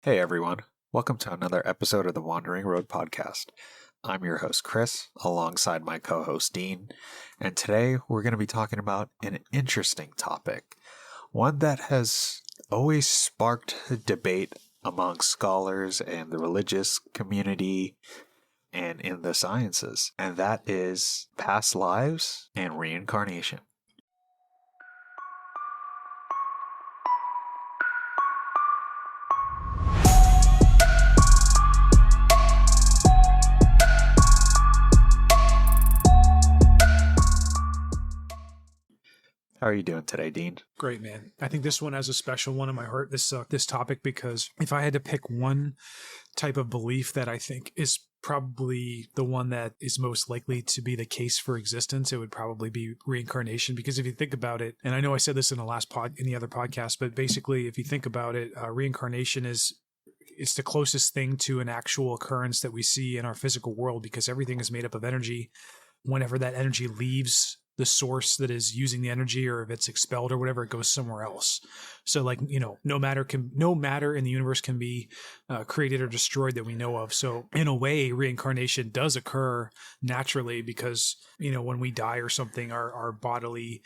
Hey everyone, welcome to another episode of the Wandering Road Podcast. I'm your host Chris, alongside my co-host Dean, and today we're going to be talking about an interesting topic, one that has always sparked debate among scholars and the religious community and in the sciences, and that is past lives and reincarnation. How are you doing today, Dean? Great, man. I think this one has a special one in my heart, this topic, because if I had to pick one type of belief that I think is probably the one that is most likely to be the case for existence, it would probably be reincarnation. Because if you think about it, and I know I said this in the other podcast, but basically, if you think about it, reincarnation it's the closest thing to an actual occurrence that we see in our physical world, because everything is made up of energy. Whenever that energy leaves the source that is using the energy, or if it's expelled or whatever, it goes somewhere else. So no matter in the universe can be created or destroyed that we know of. So in a way, reincarnation does occur naturally, because, when we die or something, our body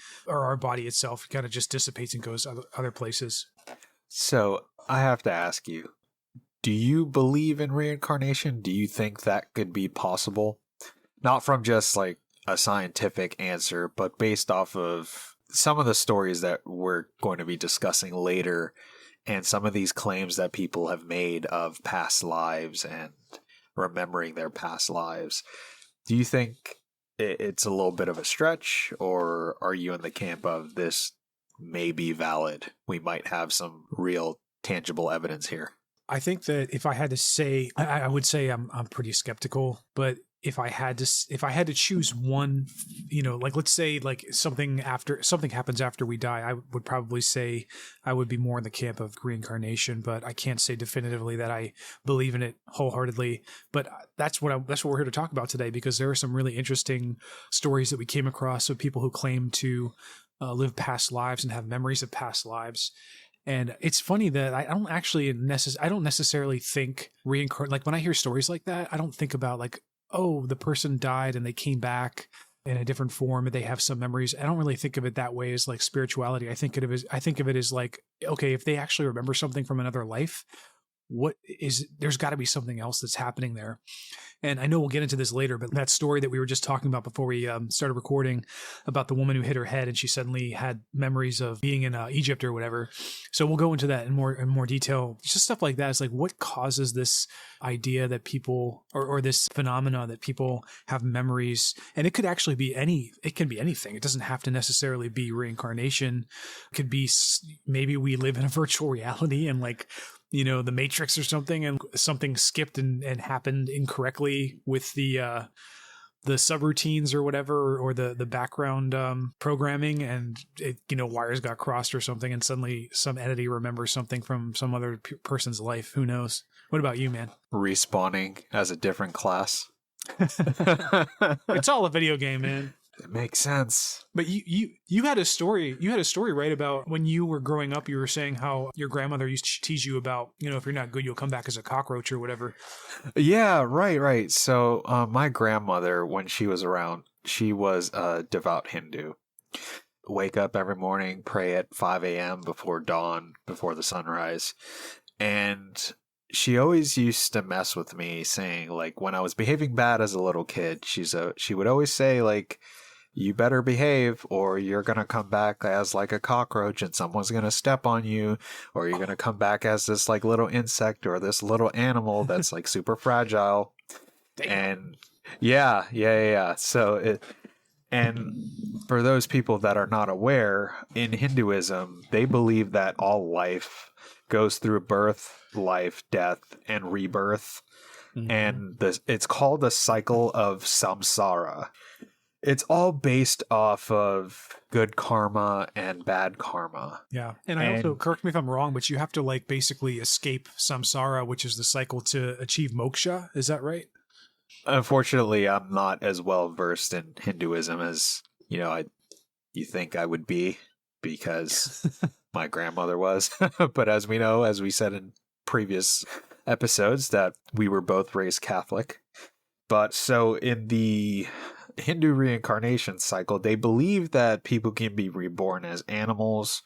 itself kind of just dissipates and goes other places. So I have to ask you, do you believe in reincarnation? Do you think that could be possible? Not from just like a scientific answer, but based off of some of the stories that we're going to be discussing later, and some of these claims that people have made of past lives and remembering their past lives. Do you think it's a little bit of a stretch, or are you in the camp of this may be valid? We might have some real tangible evidence here. I think that if I had to say, I would say I'm pretty skeptical, but if I had to choose one, let's say something happens after we die, I would probably say I would be more in the camp of reincarnation, but I can't say definitively that I believe in it wholeheartedly. But that's what we're here to talk about today, because there are some really interesting stories that we came across of people who claim to live past lives and have memories of past lives. And it's funny that I don't necessarily think like when I hear stories like that, I don't think about the person died and they came back in a different form and they have some memories. I don't really think of it that way as like spirituality. I think of it as like, okay, if they actually remember something from another life, there's got to be something else that's happening there. And I know we'll get into this later, but that story that we were just talking about before we started recording about the woman who hit her head and she suddenly had memories of being in Egypt or whatever. So we'll go into that in more detail. Just stuff like that. It's like, what causes this idea that people, or this phenomena that people have memories? And it could actually be it can be anything. It doesn't have to necessarily be reincarnation. It could be maybe we live in a virtual reality and the Matrix or something, and something skipped and happened incorrectly with the subroutines or whatever, or the background programming, and wires got crossed or something, and suddenly some entity remembers something from some other person's life. Who knows? What about you, man? Respawning as a different class. It's all a video game, man. It makes sense. But you had a story. You had a story, right, about when you were growing up. You were saying how your grandmother used to tease you about, if you're not good, you'll come back as a cockroach or whatever. Yeah, right. So my grandmother, when she was around, she was a devout Hindu. Wake up every morning, pray at 5 a.m. before dawn, before the sunrise. And she always used to mess with me, saying, when I was behaving bad as a little kid, she would always say, you better behave or you're going to come back as a cockroach and someone's going to step on you, or you're going to come back as this little insect or this little animal that's super fragile. And yeah. So and for those people that are not aware, in Hinduism, they believe that all life goes through birth, life, death, and rebirth. Mm-hmm. And it's called the cycle of samsara. It's all based off of good karma and bad karma. Yeah. And I also, correct me if I'm wrong, but you have to basically escape samsara, which is the cycle, to achieve moksha. Is that right? Unfortunately, I'm not as well versed in Hinduism as, you think I would be, because my grandmother was. But as we know, as we said in previous episodes that we were both raised Catholic. But so in the Hindu reincarnation cycle, they believe that people can be reborn as animals,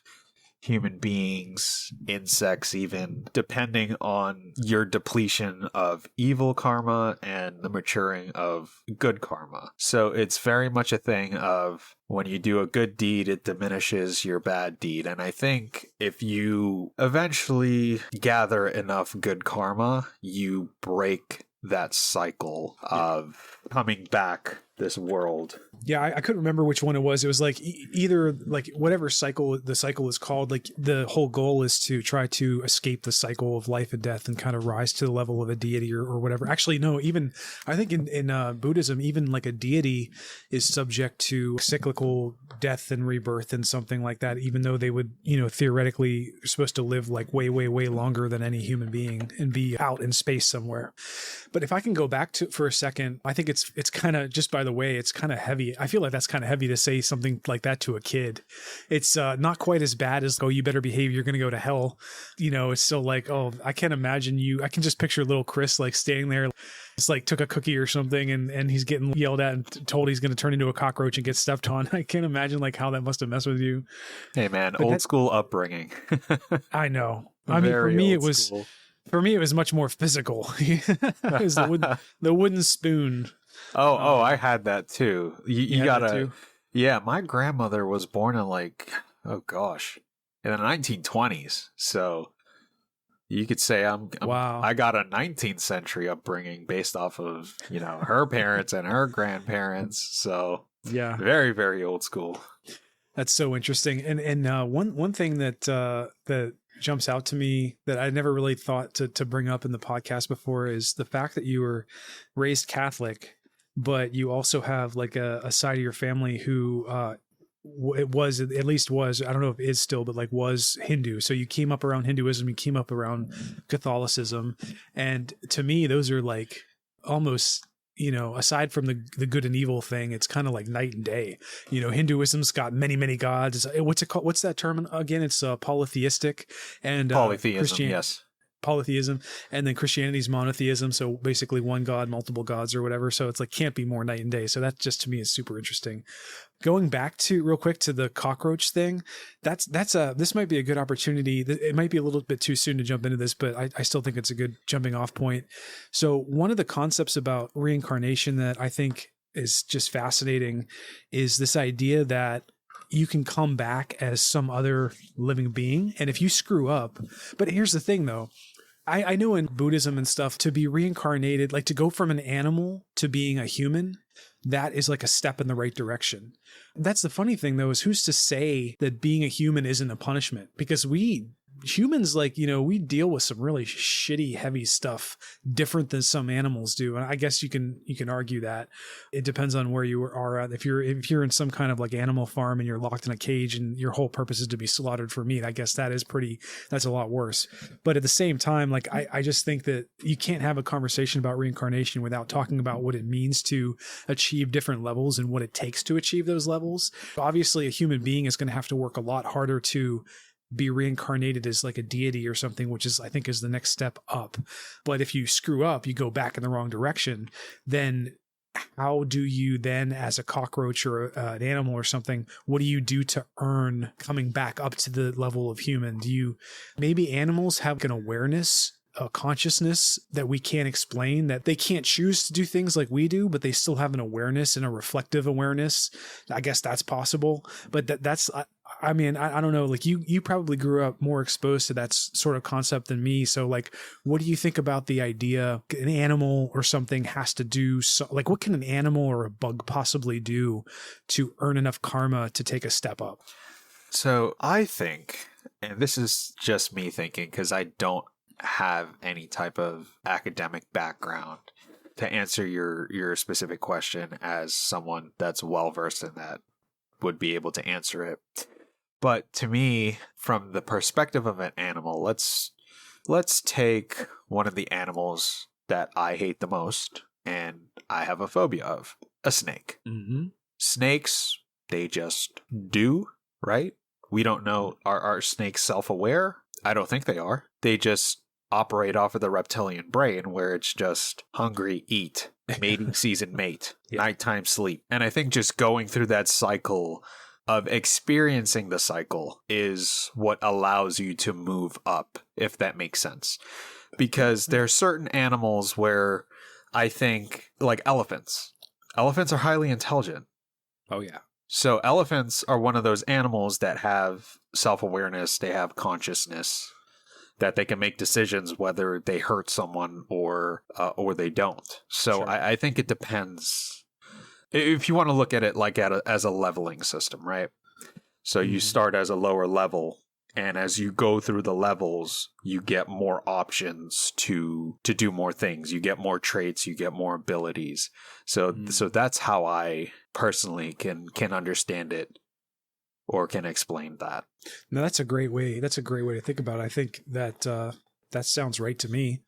human beings, insects, even depending on your depletion of evil karma and the maturing of good karma. So it's very much a thing of when you do a good deed, it diminishes your bad deed. And I think if you eventually gather enough good karma, you break that cycle of coming back this world. Yeah, I couldn't remember which one it was. It was like either like whatever cycle the cycle is called, like the whole goal is to try to escape the cycle of life and death and kind of rise to the level of a deity or whatever. Actually, no, even I think in Buddhism, even like a deity is subject to cyclical death and rebirth and something like that, even though they would, theoretically are supposed to live like way, way, way longer than any human being and be out in space somewhere. But if I can go back to for a second, I think it's kind of, just by the way, it's kind of heavy. I feel like that's kind of heavy to say something like that to a kid. It's not quite as bad as, oh, you better behave, you're going to go to hell. It's still like, oh, I can't imagine I can just picture little Chris like standing there, just like took a cookie or something and he's getting yelled at and told he's going to turn into a cockroach and get stepped on. I can't imagine like how that must have messed with you. Hey man, but old school upbringing. I know. I mean, for me, it was much more physical. It was the wooden spoon. Oh, I had that too. You gotta, too? Yeah, my grandmother was born in like, oh gosh, in the 1920s. So you could say wow. I got a 19th century upbringing based off of, her parents and her grandparents. So yeah, very, very old school. That's so interesting. And one thing that jumps out to me that I never really thought to bring up in the podcast before is the fact that you were raised Catholic, but you also have like a side of your family who it was, at least was, I don't know if it is still, but like was Hindu. So you came up around Hinduism, you came up around Catholicism. And to me, those are like almost, aside from the good and evil thing, it's kind of like night and day. Hinduism's got many, many gods. What's it called? What's that term again? It's polytheistic, and polytheism, yes. Polytheism, and then Christianity's monotheism. So basically one God, multiple gods or whatever. So it's like can't be more night and day. So that just to me is super interesting. Going back to real quick to the cockroach thing, this might be a good opportunity. It might be a little bit too soon to jump into this, but I still think it's a good jumping off point. So one of the concepts about reincarnation that I think is just fascinating is this idea that you can come back as some other living being. And if you screw up, but here's the thing though, I know in Buddhism and stuff, to be reincarnated, like to go from an animal to being a human, that is like a step in the right direction. That's the funny thing though, is who's to say that being a human isn't a punishment? Because humans, like, we deal with some really shitty, heavy stuff different than some animals do. And I guess you can argue that it depends on where you are at. If you're in some kind of like animal farm and you're locked in a cage and your whole purpose is to be slaughtered for meat, I guess that's a lot worse. But at the same time, like, I just think that you can't have a conversation about reincarnation without talking about what it means to achieve different levels and what it takes to achieve those levels. Obviously, a human being is going to have to work a lot harder to be reincarnated as like a deity or something, which is, I think, is the next step up. But if you screw up, you go back in the wrong direction, then how do you then, as a cockroach or an animal or something, what do you do to earn coming back up to the level of human? Maybe animals have an awareness, a consciousness that we can't explain, that they can't choose to do things like we do, but they still have an awareness and a reflective awareness. I guess that's possible, but that's, I mean, I don't know, like you probably grew up more exposed to that sort of concept than me. So like, what do you think about the idea an animal or something has to do? So, like, what can an animal or a bug possibly do to earn enough karma to take a step up? So I think, and this is just me thinking, because I don't have any type of academic background to answer your specific question as someone that's well versed in that would be able to answer it. But to me, from the perspective of an animal, let's take one of the animals that I hate the most and I have a phobia of, a snake. Mm-hmm. Snakes, they just do, right? We don't know, are snakes self-aware? I don't think they are. They just operate off of the reptilian brain where it's just hungry, eat, mating season, mate, nighttime, sleep. And I think just going through that cycle of experiencing the cycle is what allows you to move up, if that makes sense. Because there are certain animals where I think, like elephants are highly intelligent. Oh, yeah. So elephants are one of those animals that have self-awareness, they have consciousness, that they can make decisions whether they hurt someone or they don't. So sure. I think it depends. If you want to look at it like as a leveling system, right? So you start as a lower level, and as you go through the levels, you get more options to do more things. You get more traits, you get more abilities. So that's how I personally can understand it or can explain that. No, that's a great way. That's a great way to think about it. I think that that sounds right to me.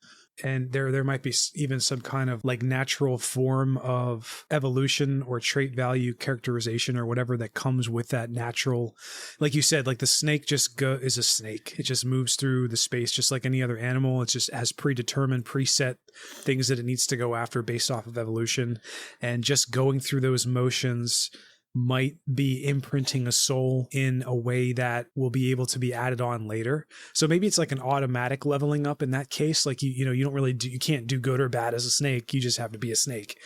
And there might be even some kind of like natural form of evolution or trait value characterization or whatever that comes with that natural, like you said, like the snake is a snake. It just moves through the space just like any other animal. It just has predetermined, preset things that it needs to go after based off of evolution. And just going through those motions might be imprinting a soul in a way that will be able to be added on later. So maybe it's like an automatic leveling up in that case. Like, you don't really you can't do good or bad as a snake. You just have to be a snake.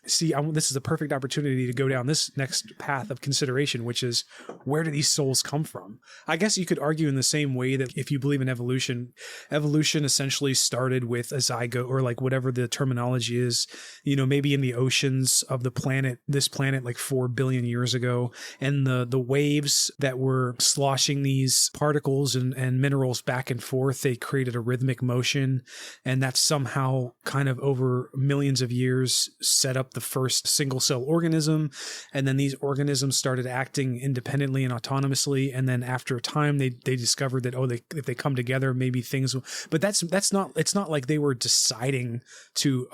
See, this is a perfect opportunity to go down this next path of consideration, which is, where do these souls come from? I guess you could argue in the same way that if you believe in evolution essentially started with a zygote, or like whatever the terminology is, maybe in the oceans of this planet like 4 billion years ago, and the waves that were sloshing these particles and minerals back and forth, they created a rhythmic motion, and that somehow kind of over millions of years set up the first single cell organism. And then these organisms started acting independently and autonomously. And then after a time, they discovered that, if they come together, maybe things will, but it's not like they were deciding to,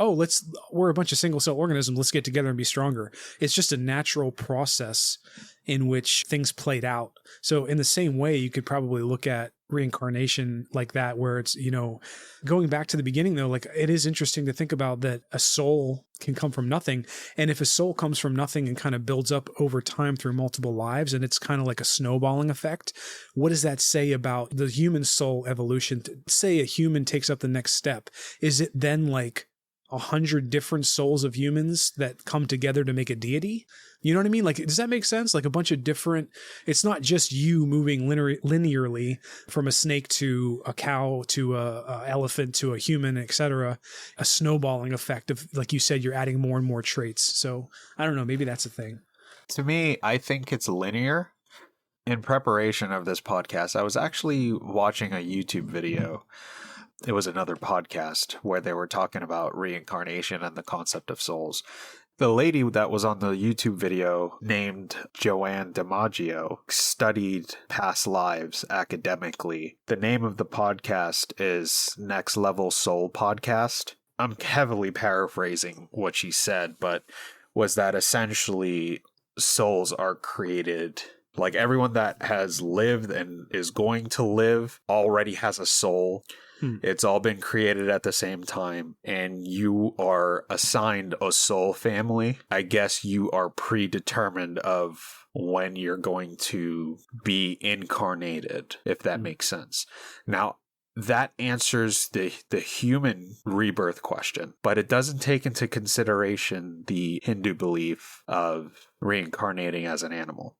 we're a bunch of single cell organisms, let's get together and be stronger. It's just a natural process in which things played out. So in the same way, you could probably look at reincarnation like that, where it's, going back to the beginning though, like it is interesting to think about that a soul can come from nothing. And if a soul comes from nothing and kind of builds up over time through multiple lives, and it's kind of like a snowballing effect, what does that say about the human soul evolution? Say a human takes up the next step. Is it then like 100 different souls of humans that come together to make a deity? You know what I mean? Like, does that make sense? Like a bunch of different, it's not just you moving linearly from a snake to a cow to a elephant to a human, etc. A snowballing effect of, like you said, you're adding more and more traits. So I don't know, maybe that's a thing. To me, I think it's linear. In preparation of this podcast, I was actually watching a YouTube video. It was another podcast where they were talking about reincarnation and the concept of souls. The lady that was on the YouTube video, named Joanne DiMaggio, studied past lives academically. The name of the podcast is Next Level Soul Podcast. I'm heavily paraphrasing what she said, but was that essentially souls are created, like everyone that has lived and is going to live already has a soul. It's all been created at the same time, and you are assigned a soul family. I guess you are predetermined of when you're going to be incarnated, if that makes sense. Now, that answers the human rebirth question, but it doesn't take into consideration the Hindu belief of reincarnating as an animal.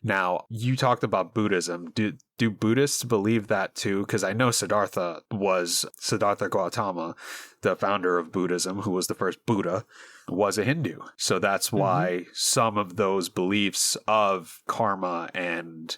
Now, you talked about Buddhism. Do Buddhists believe that too? Because I know Siddhartha Gautama, the founder of Buddhism, who was the first Buddha, was a Hindu. So that's why some of those beliefs of karma and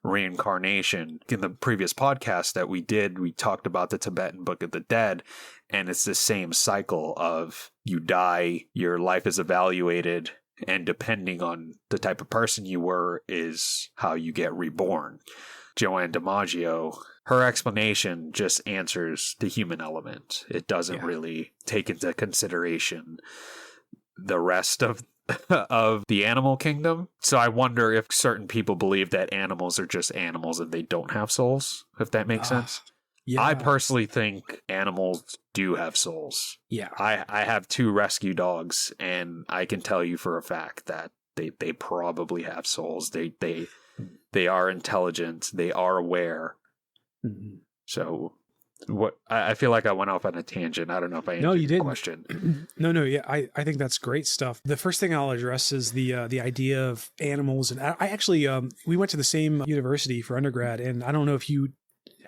reincarnation, in the previous podcast that we did, we talked about the Tibetan Book of the Dead, and it's the same cycle of you die, your life is evaluated, and depending on the type of person you were is how you get reborn. Joanne DiMaggio, her explanation just answers the human element. It doesn't really take into consideration the rest of the animal kingdom. So I wonder if certain people believe that animals are just animals and they don't have souls, if that makes sense. Yeah. I personally think animals do have souls. Yeah. I have 2 rescue dogs, and I can tell you for a fact that they probably have souls. They are intelligent. They are aware. Mm-hmm. So what I feel like I went off on a tangent. I don't know if I answered your question. No, yeah, I think that's great stuff. The first thing I'll address is the idea of animals, and I actually we went to the same university for undergrad, and I don't know if you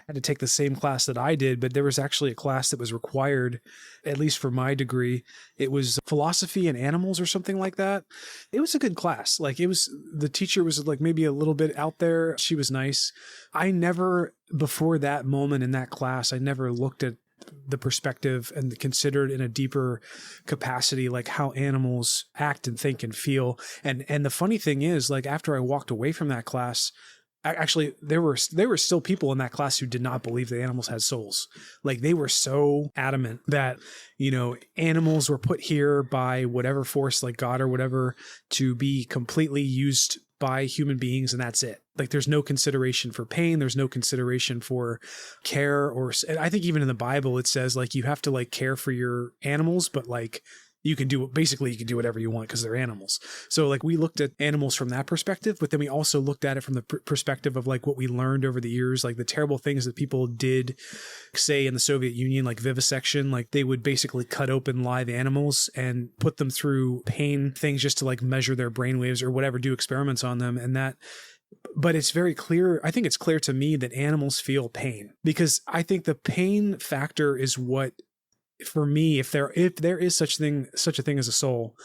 had to take the same class that I did, but there was actually a class that was required, at least for my degree. It was philosophy and animals or something like that. It was a good class. Like the teacher was like maybe a little bit out there. She was nice. I never, before that moment in that class, I never looked at the perspective and considered in a deeper capacity, like how animals act and think and feel. And the funny thing is, like after I walked away from that class, actually, there were still people in that class who did not believe that animals had souls. Like they were so adamant that, animals were put here by whatever force, like God or whatever, to be completely used by human beings, and that's it. Like there's no consideration for pain, there's no consideration for care, or I think even in the Bible it says like you have to like care for your animals, but like you can do whatever you want because they're animals. So like we looked at animals from that perspective, but then we also looked at it from the perspective of like what we learned over the years, like the terrible things that people did, say in the Soviet Union, like vivisection, like they would basically cut open live animals and put them through pain things just to like measure their brainwaves or whatever, do experiments on them. But it's very clear. I think it's clear to me that animals feel pain, because I think the pain factor is what, for me, if there is such a thing as a soul,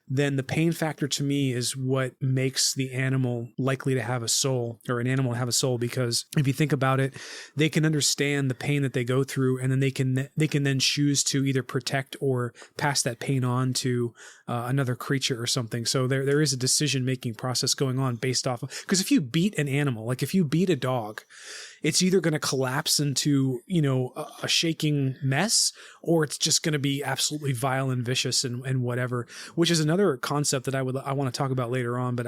then the pain factor to me is what makes the animal likely to have a soul, or an animal to have a soul. Because if you think about it, they can understand the pain that they go through, and then they can then choose to either protect or pass that pain on to another creature or something. So there is a decision-making process going on based off of, because if you beat an animal, like if you beat a dog, it's either going to collapse into, a shaking mess, or it's just going to be absolutely vile and vicious and whatever, which is another concept that I want to talk about later on, but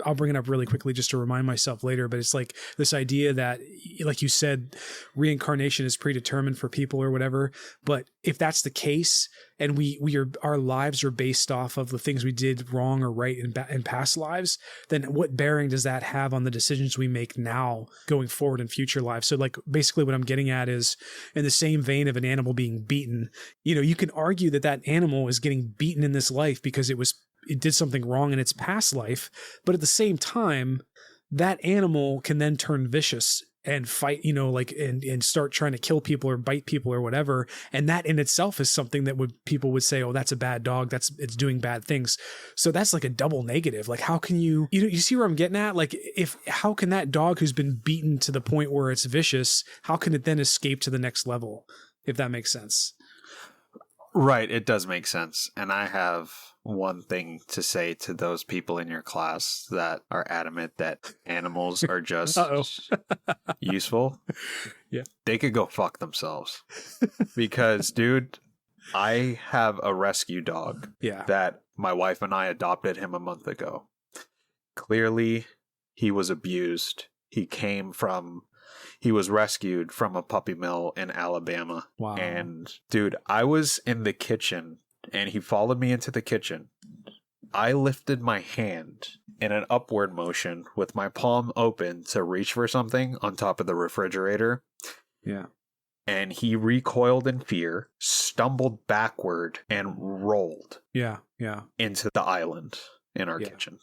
I'll bring it up really quickly just to remind myself later. But it's like this idea that, like you said, reincarnation is predetermined for people or whatever. But if that's the case, and our lives are based off of the things we did wrong or right in past lives, then what bearing does that have on the decisions we make now going forward in future lives? So like basically what I'm getting at is, in the same vein of an animal being beaten, you can argue that animal is getting beaten in this life because it did something wrong in its past life. But at the same time, that animal can then turn vicious and fight, and start trying to kill people or bite people or whatever. And that in itself is something that people would say, oh, that's a bad dog. It's doing bad things. So that's like a double negative. Like, how can you see where I'm getting at? Like, how can that dog who's been beaten to the point where it's vicious, how can it then escape to the next level? If that makes sense. Right. It does make sense. And I have one thing to say to those people in your class that are adamant that animals are just useful. Yeah. They could go fuck themselves. Because, dude, I have a rescue dog that my wife and I adopted him a month ago. Clearly, he was abused. He was rescued from a puppy mill in Alabama. Wow. And, dude, I was in the kitchen, and he followed me into the kitchen. I lifted my hand in an upward motion with my palm open to reach for something on top of the refrigerator. Yeah. And he recoiled in fear, stumbled backward, and rolled into the island in our kitchen.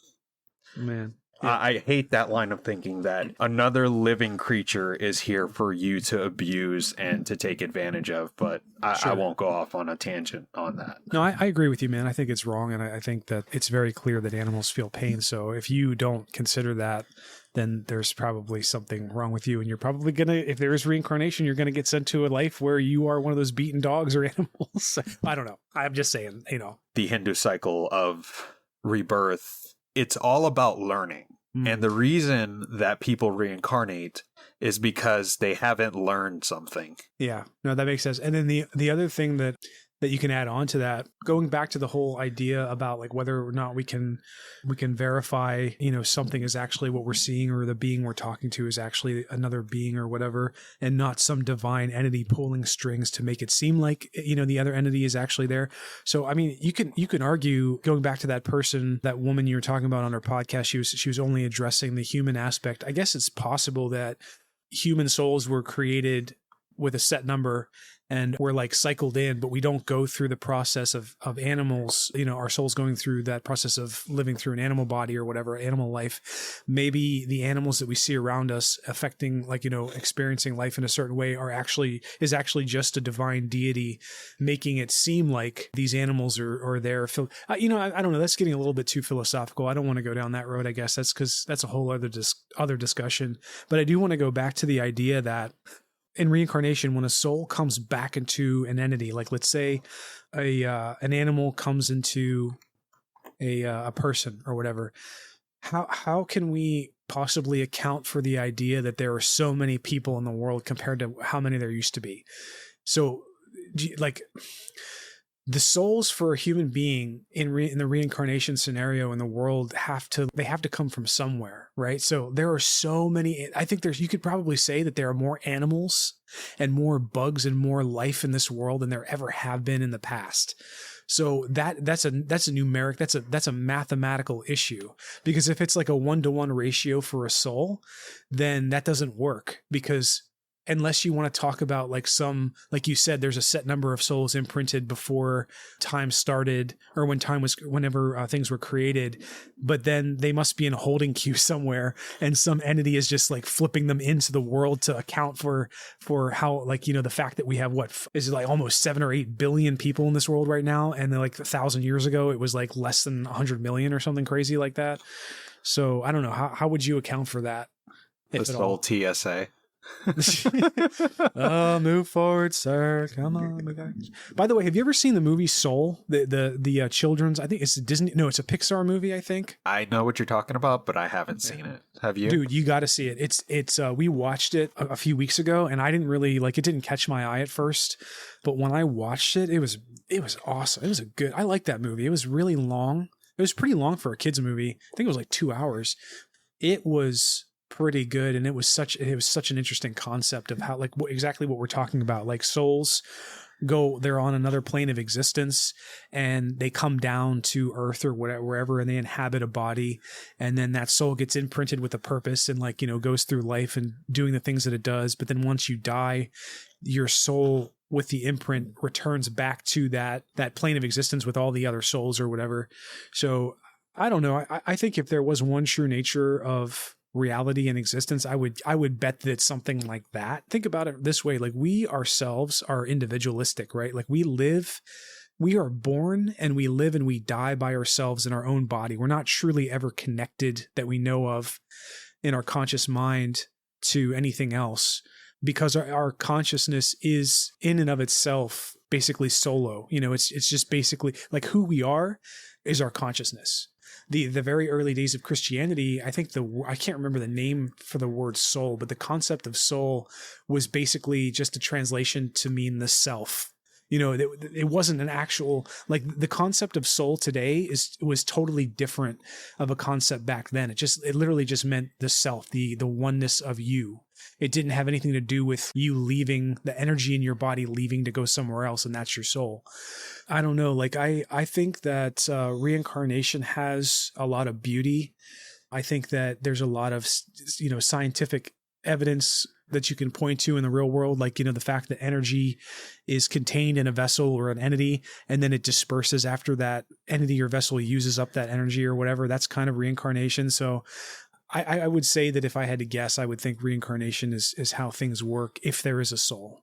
Man. Yeah. I hate that line of thinking that another living creature is here for you to abuse and to take advantage of, but I won't go off on a tangent on that. No, I agree with you, man. I think it's wrong, and I think that it's very clear that animals feel pain. So if you don't consider that, then there's probably something wrong with you, and you're probably if there is reincarnation, you're gonna get sent to a life where you are one of those beaten dogs or animals. I don't know. I'm just saying, The Hindu cycle of rebirth, it's all about learning. And the reason that people reincarnate is because they haven't learned something. Yeah, no, that makes sense. And then the other thing that that you can add on to that, going back to the whole idea about like whether or not we can verify, something is actually what we're seeing, or the being we're talking to is actually another being or whatever, and not some divine entity pulling strings to make it seem like, the other entity is actually there. So, I mean, you can argue, going back to that person, that woman you were talking about on her podcast, she was only addressing the human aspect. I guess it's possible that human souls were created with a set number and we're like cycled in, but we don't go through the process of animals, our souls going through that process of living through an animal body or whatever, animal life. Maybe the animals that we see around us affecting, like, experiencing life in a certain way is actually just a divine deity making it seem like these animals are there. I don't know. That's getting a little bit too philosophical. I don't want to go down that road, I guess. That's because that's a whole other discussion. But I do want to go back to the idea that in reincarnation, when a soul comes back into an entity, like let's say an animal comes into a person or whatever, how can we possibly account for the idea that there are so many people in the world compared to how many there used to be? So, like, the souls for a human being in the reincarnation scenario in the world have to come from somewhere, right? So there are so many. I think you could probably say that there are more animals and more bugs and more life in this world than there ever have been in the past. So that's a numeric, that's a mathematical issue, because if it's like a 1-to-1 ratio for a soul, then that doesn't work, because unless you want to talk about like you said, there's a set number of souls imprinted before time started, or whenever things were created, but then they must be in a holding queue somewhere, and some entity is just like flipping them into the world to account for how, like, the fact that we have is it like almost 7 or 8 billion people in this world right now, and then like 1,000 years ago it was like less than 100 million or something crazy like that. So I don't know, how would you account for that? This whole TSA. Move forward, sir. Come on. By the way, have you ever seen the movie Soul? The children's, I think it's a Disney. No, it's a Pixar movie, I think. I know what you're talking about, but I haven't seen it. Have you? Dude, you got to see it. It's we watched it a few weeks ago, and I didn't really it didn't catch my eye at first, but when I watched it, it was awesome. I liked that movie. It was really long. It was pretty long for a kids movie. I think it was like 2 hours. It was pretty good, and it was such an interesting concept of how, like, exactly what we're talking about. Like, souls they're on another plane of existence, and they come down to Earth or wherever, and they inhabit a body, and then that soul gets imprinted with a purpose, and goes through life and doing the things that it does. But then once you die, your soul with the imprint returns back to that plane of existence with all the other souls or whatever. So I don't know. I think if there was one true nature of reality and existence, I would bet that it's something like that. Think about it this way: like, we ourselves are individualistic, right? Like, we are born and we live and we die by ourselves in our own body. We're not truly ever connected, that we know of, in our conscious mind to anything else, because our consciousness is in and of itself basically solo. It's just basically like who we are is our consciousness. The very early days of Christianity, I think I can't remember the name for the word soul, but the concept of soul was basically just a translation to mean the self. It wasn't an actual, like, the concept of soul today was totally different of a concept back then. It literally just meant the self, the oneness of you. It didn't have anything to do with you leaving, the energy in your body leaving to go somewhere else, and that's your soul. I don't know. Like, I think that reincarnation has a lot of beauty. I think that there's a lot of, scientific evidence that you can point to in the real world, like, the fact that energy is contained in a vessel or an entity, and then it disperses after that entity or vessel uses up that energy or whatever. That's kind of reincarnation. So I would say that if I had to guess, I would think reincarnation is how things work if there is a soul.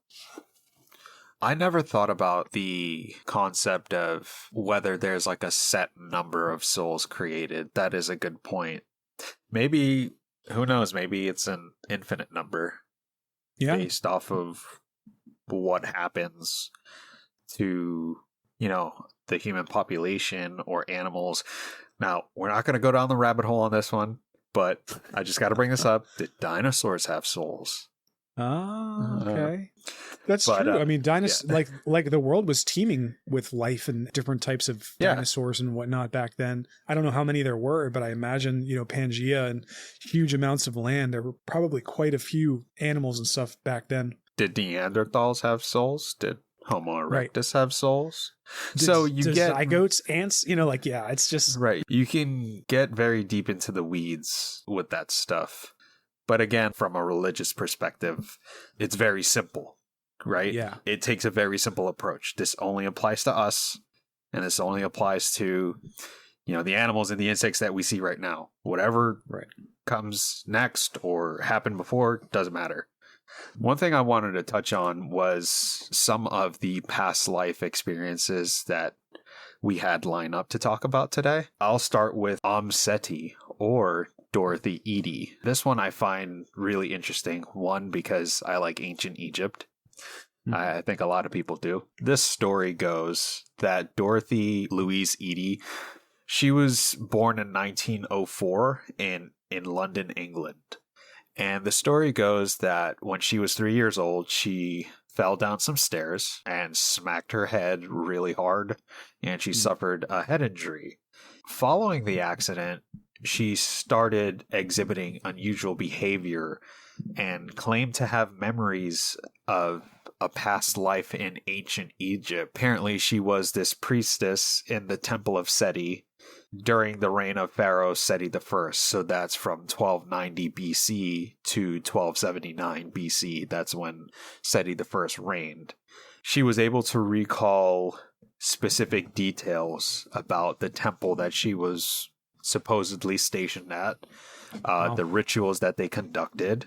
I never thought about the concept of whether there's like a set number of souls created. That is a good point. Maybe, who knows, maybe it's an infinite number. Yeah. Based off of what happens to, the human population or animals. Now, we're not going to go down the rabbit hole on this one, but I just got to bring this up. Did dinosaurs have souls? Oh, okay. That's but, true. I mean, yeah. like the world was teeming with life and different types of dinosaurs and whatnot back then. I don't know how many there were, but I imagine, Pangea and huge amounts of land. There were probably quite a few animals and stuff back then. Did Neanderthals have souls? Did Homo erectus have souls? So you get zygotes, ants, it's just right. You can get very deep into the weeds with that stuff. But again, from a religious perspective, it's very simple, right? Yeah. It takes a very simple approach. This only applies to us, and this only applies to, the animals and the insects that we see right now. Whatever comes next or happened before doesn't matter. One thing I wanted to touch on was some of the past life experiences that we had lined up to talk about today. I'll start with Sety, or Dorothy Eady. This one I find really interesting. One, because I like ancient Egypt. I think a lot of people do. This story goes that Dorothy Louise Eady, she was born in 1904 in London, England. And the story goes that when she was 3 years old, she fell down some stairs and smacked her head really hard, and she suffered a head injury. Following the accident, she started exhibiting unusual behavior and claimed to have memories of a past life in ancient Egypt. Apparently, she was this priestess in the Temple of Sety during the reign of Pharaoh Sety I. So that's from 1290 BC to 1279 BC. That's when Sety I reigned. She was able to recall specific details about the temple that she was supposedly stationed at, the rituals that they conducted.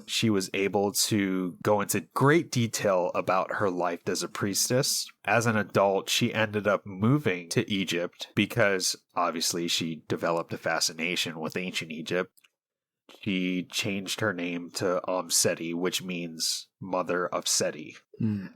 She was able to go into great detail about her life as a priestess. As an adult, she ended up moving to Egypt because obviously she developed a fascination with ancient Egypt. She changed her name to Sety, which means Mother of Sety.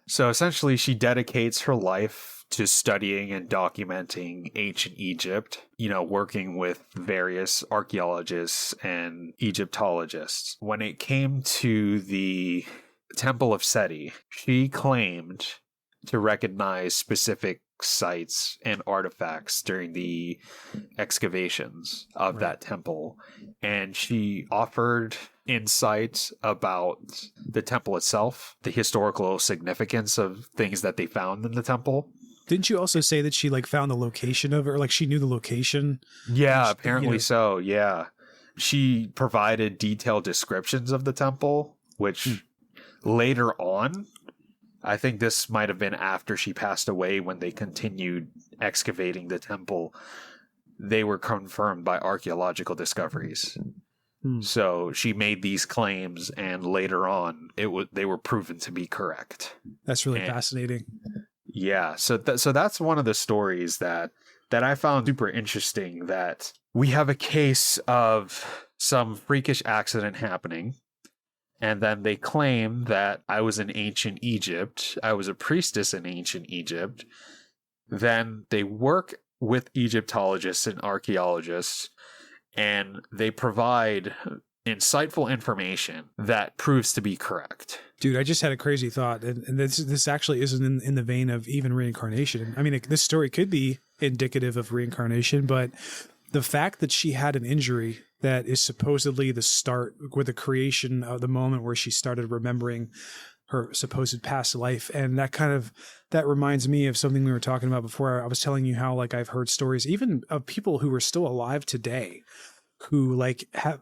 So essentially, she dedicates her life to studying and documenting ancient Egypt, working with various archaeologists and Egyptologists. When it came to the Temple of Sety, she claimed to recognize specific sites and artifacts during the excavations of that temple, and she offered insight about the temple itself, the historical significance of things that they found in the temple. Didn't you also say that she found the location of it, or she knew the location? Yeah, apparently so. Yeah, she provided detailed descriptions of the temple, which later on, I think this might have been after she passed away, when they continued excavating the temple, they were confirmed by archaeological discoveries. So she made these claims, and later on, they were proven to be correct. That's really fascinating. Yeah, so that's one of the stories that I found super interesting, that we have a case of some freakish accident happening, and then they claim that I was in ancient Egypt, I was a priestess in ancient Egypt. Then they work with Egyptologists and archaeologists, and they provide insightful information that proves to be correct. Dude, I just had a crazy thought, and this actually isn't in the vein of even reincarnation. I mean, this story could be indicative of reincarnation, but the fact that she had an injury that is supposedly the start with the creation of the moment where she started remembering her supposed past life, and that reminds me of something we were talking about before. I was telling you how I've heard stories even of people who are still alive today who have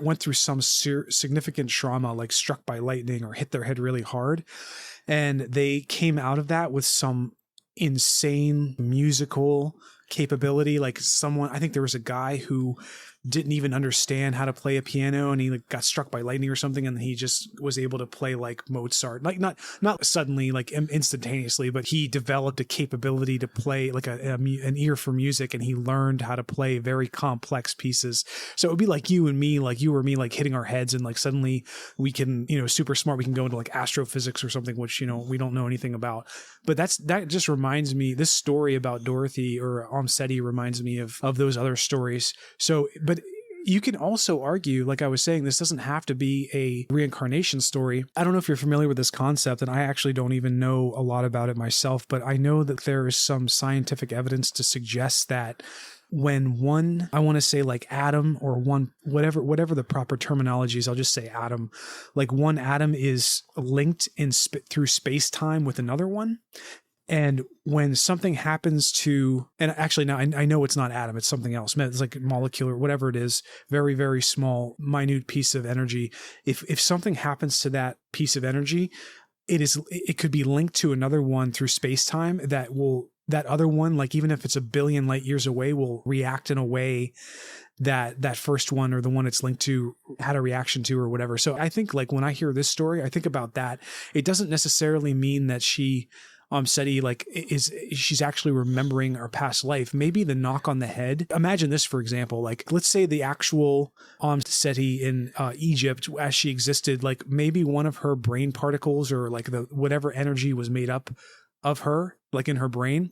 went through some significant trauma, struck by lightning or hit their head really hard, and they came out of that with some insane musical capability. I think there was a guy who didn't even understand how to play a piano, and he got struck by lightning or something, and he just was able to play Mozart, not suddenly, instantaneously, but he developed a capability to play an ear for music, and he learned how to play very complex pieces. So it would be like you and me, you or me, hitting our heads, and suddenly we can, super smart, we can go into astrophysics or something, which we don't know anything about. But that just reminds me, this story about Dorothy or Sety reminds me of those other stories. So, but you can also argue, like I was saying, this doesn't have to be a reincarnation story. I don't know if you're familiar with this concept, and I actually don't even know a lot about it myself, but I know that there is some scientific evidence to suggest that when one, I want to say like atom or one, whatever the proper terminology is, I'll just say atom, like one atom is linked through space-time with another one. And when something happens to, and actually now I know it's not atom, it's something else. It's like molecular, whatever it is, very, very small, minute piece of energy. If something happens to that piece of energy, it could be linked to another one through space-time that other one, like even if it's a billion light years away, will react in a way that first one or the one it's linked to had a reaction to or whatever. So I think like when I hear this story, I think about that. It doesn't necessarily mean that Sety she's actually remembering her past life. Maybe the knock on the head. Imagine this, for example, like let's say the actual Sety in Egypt as she existed, like maybe one of her brain particles or like the whatever energy was made up of her, like in her brain,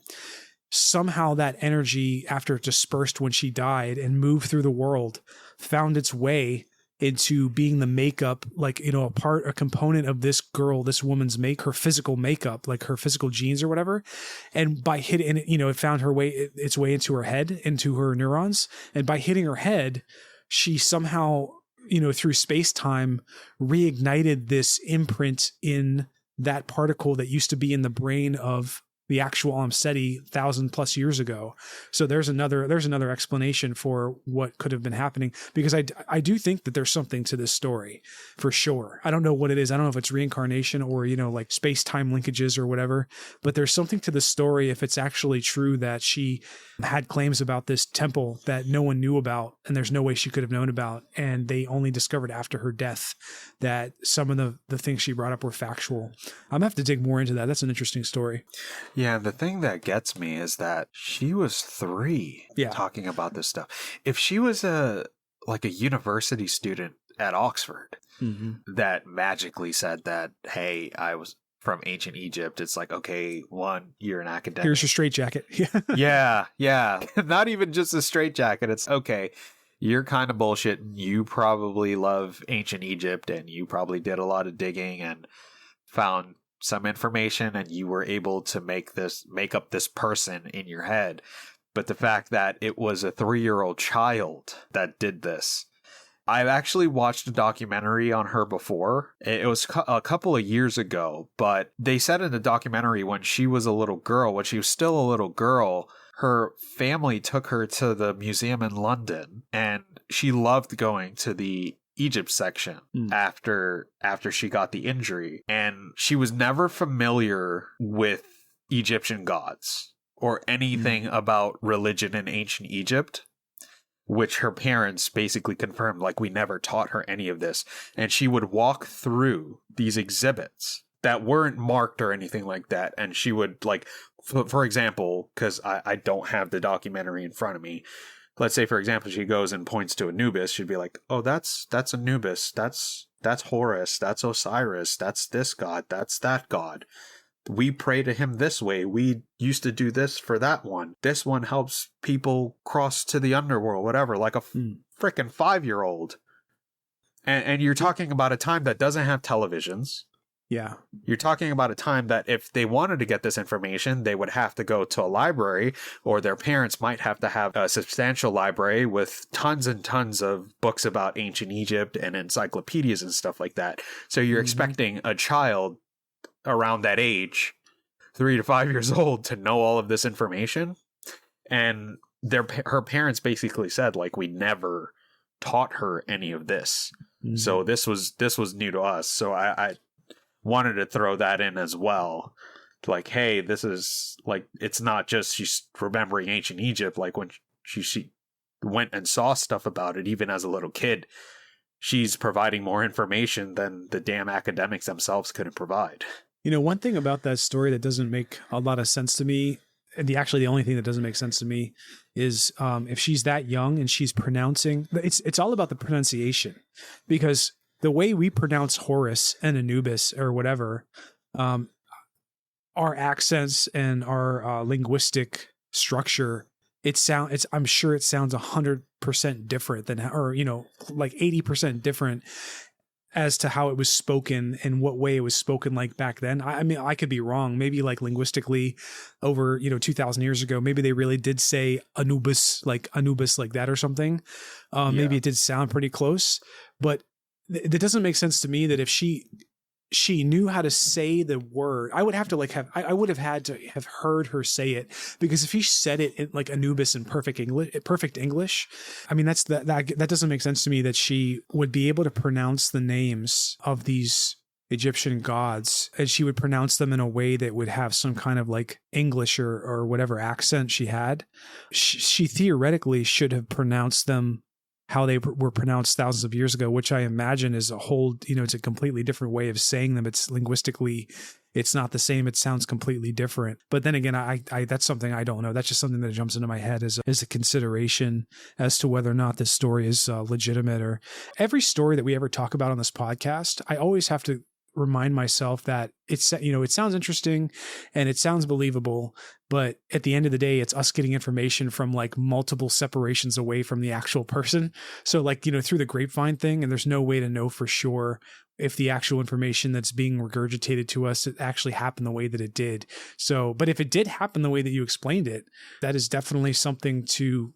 somehow that energy, after it dispersed when she died and moved through the world, found its way into being the makeup, like, you know, a component of this woman's her physical makeup, like her physical genes or whatever. And by hitting it, you know, it found its way into her head, into her neurons. And by hitting her head, she somehow, you know, through space-time reignited this imprint in that particle that used to be in the brain of the actual Sety 1,000+ years ago. So there's another explanation for what could have been happening, because I do think that there's something to this story for sure. I don't know what it is. I don't know if it's reincarnation or, you know, like space-time linkages or whatever, but there's something to the story if it's actually true that she had claims about this temple that no one knew about and there's no way she could have known about, and they only discovered after her death that some of the things she brought up were factual. I'm gonna have to dig more into that. That's an interesting story. Yeah, the thing that gets me is that she was 3 talking about this stuff. If she was a university student at Oxford that magically said that, hey, I was from ancient Egypt, it's like, okay, one, you're an academic. Here's your straitjacket. Yeah. Not even just a straitjacket. It's okay. You're kind of bullshit. You probably love ancient Egypt and you probably did a lot of digging and found some information and you were able to make up this person in your head. But the fact that it was a 3-year-old child that did this. I've actually watched a documentary on her before. It was a couple of years ago, but they said in the documentary when she was still a little girl, her family took her to the museum in London and she loved going to the Egypt section after she got the injury, and she was never familiar with Egyptian gods or anything about religion in ancient Egypt, which her parents basically confirmed, like, we never taught her any of this. And she would walk through these exhibits that weren't marked or anything like that, and she would, like, for example, because I don't have the documentary in front of me, let's say, for example, she goes and points to Anubis. She'd be like, oh, that's Anubis. That's Horus. That's Osiris. That's this god. That's that god. We pray to him this way. We used to do this for that one. This one helps people cross to the underworld, whatever, like a freaking 5-year-old. And you're talking about a time that doesn't have televisions. Yeah. You're talking about a time that if they wanted to get this information, they would have to go to a library, or their parents might have to have a substantial library with tons and tons of books about ancient Egypt and encyclopedias and stuff like that. So you're expecting a child around that age, 3 to 5 years old, to know all of this information. And her parents basically said, like, we never taught her any of this. So this was new to us. So I wanted to throw that in as well. Like, hey, this is, like, it's not just she's remembering ancient Egypt. Like, when she went and saw stuff about it, even as a little kid, she's providing more information than the damn academics themselves couldn't provide. You know, one thing about that story that doesn't make a lot of sense to me, and the only thing that doesn't make sense to me, is if she's that young and she's pronouncing, it's all about the pronunciation, because the way we pronounce Horus and Anubis or whatever, our accents and our linguistic structure I'm sure it sounds 100% different than, or, like 80% different as to how it was spoken and what way it was spoken like back then. I mean, I could be wrong. Maybe like linguistically over, 2000 years ago, maybe they really did say Anubis like that or something. Maybe it did sound pretty close, but it doesn't make sense to me that if she knew how to say the word, I would have to I would have had to have heard her say it, because if he said it in like Anubis in perfect English, I mean, that doesn't make sense to me, that she would be able to pronounce the names of these Egyptian gods, and she would pronounce them in a way that would have some kind of like English or whatever accent she had. She theoretically should have pronounced them how they were pronounced thousands of years ago, which I imagine is a whole, it's a completely different way of saying them. It's linguistically, it's not the same. It sounds completely different. But then again, I that's something I don't know. That's just something that jumps into my head as a consideration as to whether or not this story is legitimate. Or every story that we ever talk about on this podcast, I always have to remind myself that it sounds interesting and it sounds believable, but at the end of the day, it's us getting information from like multiple separations away from the actual person. So like, through the grapevine thing, and there's no way to know for sure if the actual information that's being regurgitated to us, it actually happened the way that it did. So, but if it did happen the way that you explained it, that is definitely something to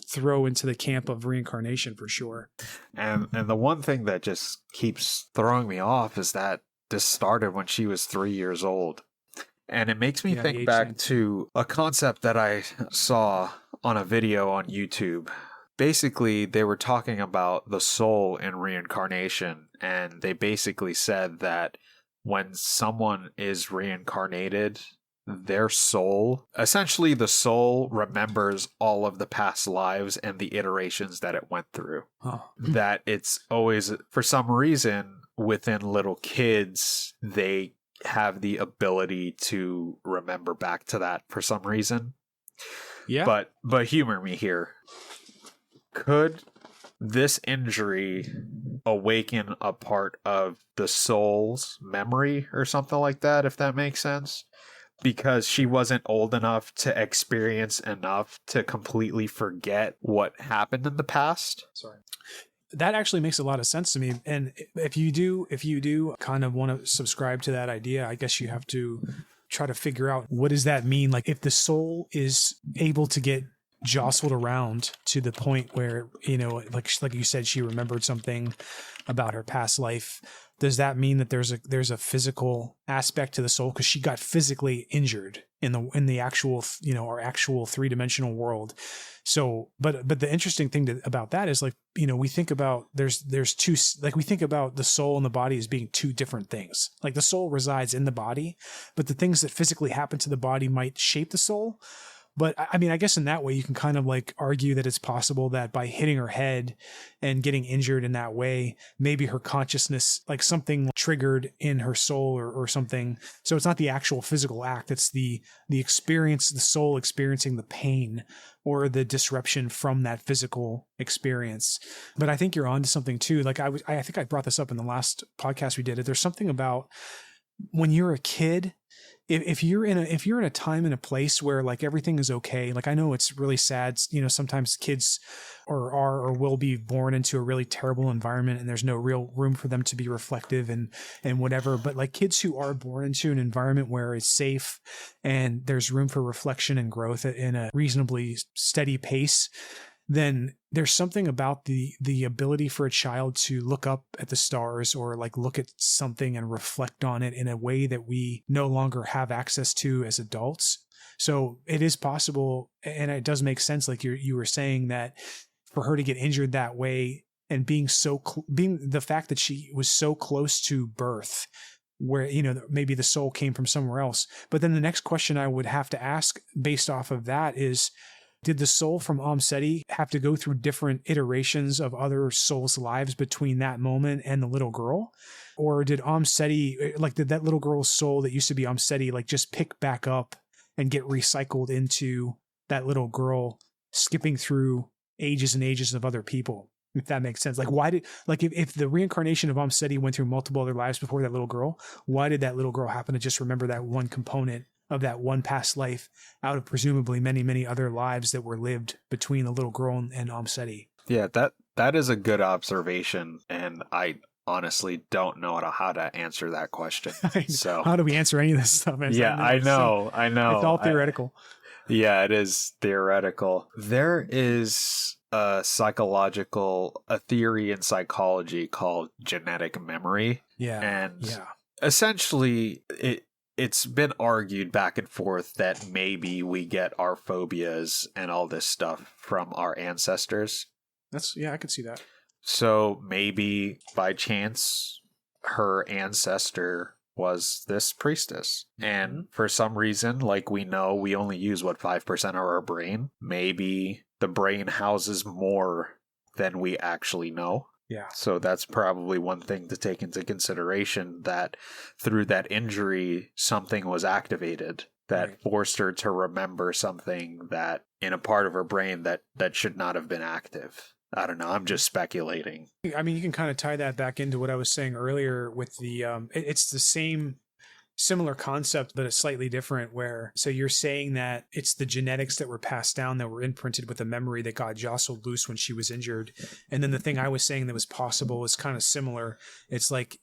throw into the camp of reincarnation for sure. And the one thing that just keeps throwing me off is that this started when she was 3 years old. And it makes me think back to a concept that I saw on a video on YouTube. Basically, they were talking about the soul and reincarnation. And they basically said that when someone is reincarnated, their soul, essentially the soul remembers all of the past lives and the iterations that it went through. That it's always, for some reason, within little kids, they have the ability to remember back to that for some reason. Yeah. But humor me here. Could this injury awaken a part of the soul's memory or something like that, if that makes sense? Because she wasn't old enough to experience enough to completely forget what happened in the past. Sorry. That actually makes a lot of sense to me. And if you do kind of want to subscribe to that idea, I guess you have to try to figure out, what does that mean? Like, if the soul is able to get jostled around to the point where, like you said, she remembered something about her past life, does that mean that there's a physical aspect to the soul? Because she got physically injured in the actual, our actual 3-dimensional world. So, but the interesting thing about that is, like, we think about there's two, like, we think about the soul and the body as being two different things. Like, the soul resides in the body, but the things that physically happen to the body might shape the soul. But I mean, I guess in that way, you can kind of like argue that it's possible that by hitting her head and getting injured in that way, maybe her consciousness, like something triggered in her soul or something. So it's not the actual physical act. It's the experience, the soul experiencing the pain or the disruption from that physical experience. But I think you're onto something too. Like I think I brought this up in the last podcast we did. There's something about when you're a kid, if you're in a time and a place where like everything is okay, like I know it's really sad, sometimes kids are or will be born into a really terrible environment and there's no real room for them to be reflective and whatever. But like kids who are born into an environment where it's safe and there's room for reflection and growth in a reasonably steady pace, then there's something about the ability for a child to look up at the stars or like look at something and reflect on it in a way that we no longer have access to as adults. So it is possible, and it does make sense, like you were saying, that for her to get injured that way and being the fact that she was so close to birth, where, maybe the soul came from somewhere else. But then the next question I would have to ask based off of that is, did the soul from Sety have to go through different iterations of other souls' lives between that moment and the little girl? Or did Sety, like, did that little girl's soul that used to be Sety, like, just pick back up and get recycled into that little girl, skipping through ages and ages of other people? If that makes sense. Like, why did, like, if the reincarnation of Sety went through multiple other lives before that little girl, why did that little girl happen to just remember that one component of that one past life out of presumably many, many other lives that were lived between the little girl and Sety. Yeah, that is a good observation, and I honestly don't know how to answer that question. So how do we answer any of this stuff? yeah, I know. It's all theoretical. Yeah, it is theoretical. There is a theory in psychology called genetic memory. Yeah. And essentially it's been argued back and forth that maybe we get our phobias and all this stuff from our ancestors. I could see that. So maybe by chance her ancestor was this priestess. And for some reason, like we know, we only use 5% of our brain. Maybe the brain houses more than we actually know. Yeah. So that's probably one thing to take into consideration, that through that injury, something was activated that forced her to remember something that in a part of her brain that should not have been active. I don't know. I'm just speculating. I mean, you can kind of tie that back into what I was saying earlier with the, it's the similar concept, but it's slightly different so you're saying that it's the genetics that were passed down that were imprinted with a memory that got jostled loose when she was injured. And then the thing I was saying that was possible is kind of similar. It's like,